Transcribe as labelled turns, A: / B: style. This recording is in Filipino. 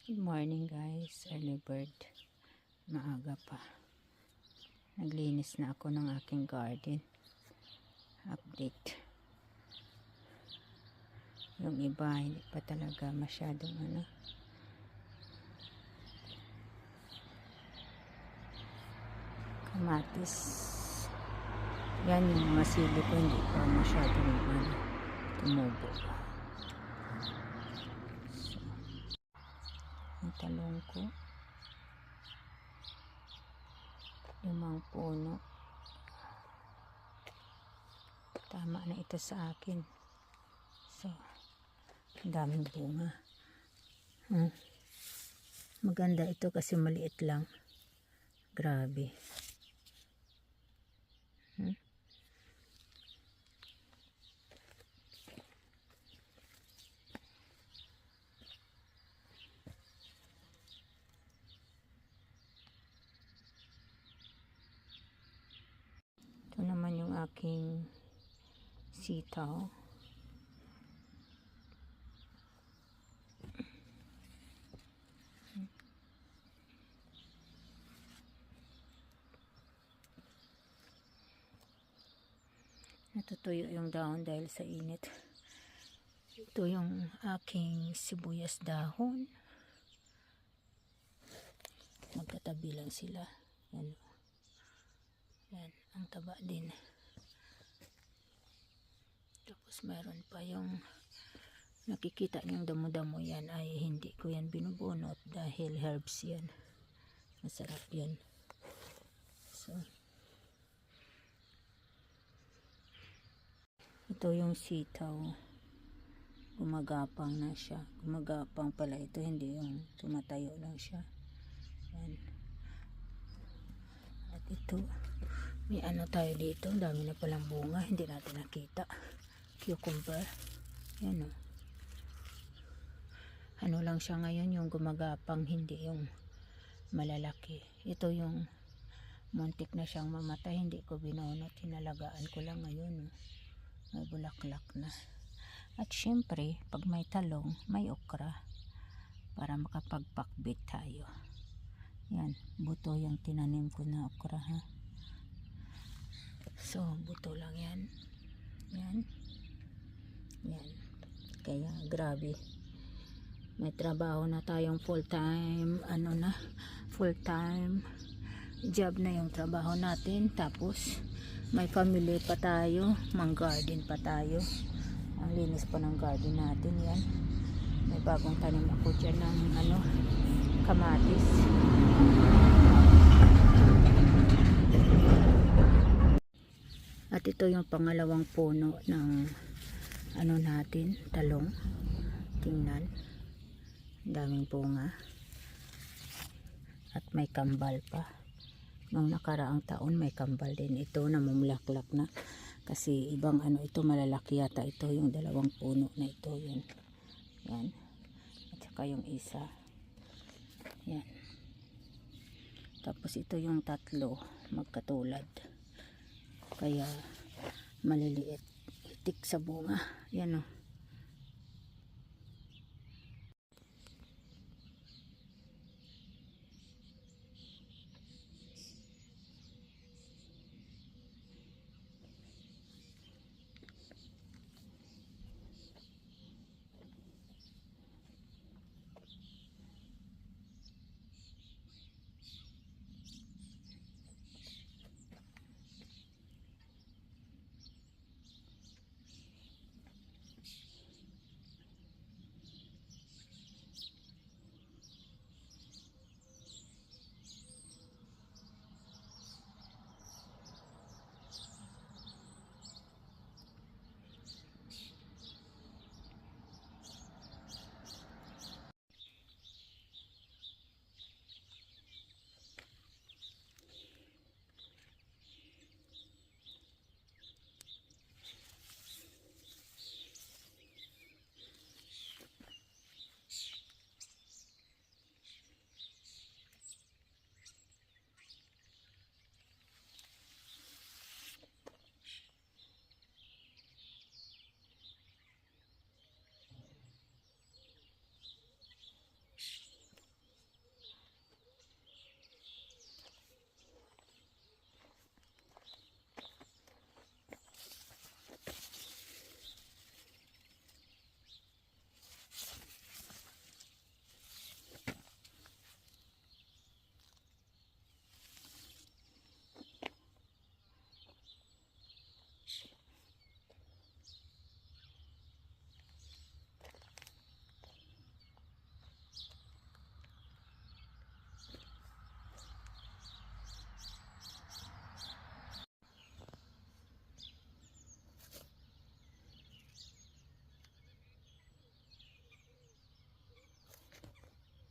A: Good morning guys, early bird, maaga pa. Naglinis na ako ng aking garden. Update. Yung iba hindi pa talaga masyadong kamatis. Yan yung mga sili ko, hindi pa masyadong tumubo. Ang talong ko, 5 puno. Tama na ito sa akin. So, ang daming bunga. Maganda ito kasi maliit lang. Grabe. Ito naman yung aking sitaw. Natutuyo yung dahon dahil sa init. Ito yung aking sibuyas dahon. Magkatabi lang sila. Yan. Yan, ang taba din. Tapos meron pa yung nakikita niyong damo-damo, yan ay hindi ko yan binubunot dahil herbs yan. Masarap yan. So, ito yung sitaw. Gumagapang na siya. Gumagapang pala ito, hindi yung tumatayo lang siya. Yan. At ito, may tayo dito. Dami na palang bunga. Hindi natin nakita. Cucumber. Yan o. Ano lang siya ngayon, yung gumagapang, hindi yung malalaki. Ito yung muntik na siyang mamatay. Hindi ko binunot. Hinalagaan ko lang ngayon. May bulaklak na. At syempre, pag may talong, may okra. Para makapagpakbit tayo. Yan, buto yung tinanim ko na okra, ha. So, buto lang yan. Yan. Yan. Kaya, grabe. May trabaho na tayong full-time, full-time job na yung trabaho natin. Tapos, may family pa tayo, mang-garden pa tayo. Ang linis pa ng garden natin, yan. May bagong tanim ako dyan ng kamatis. At ito yung pangalawang puno ng natin, talong. Tingnan. Daming bunga. At may kambal pa. Nung nakaraang taon may kambal din ito, namumulaklak na. Kasi ibang ito, malalaki yata ito, yung 2 puno na ito, yun. Yan. At saka yung isa. Yan. Tapos ito yung 3, magkatulad. Kaya maliliit. Itik sa bunga. Yan o.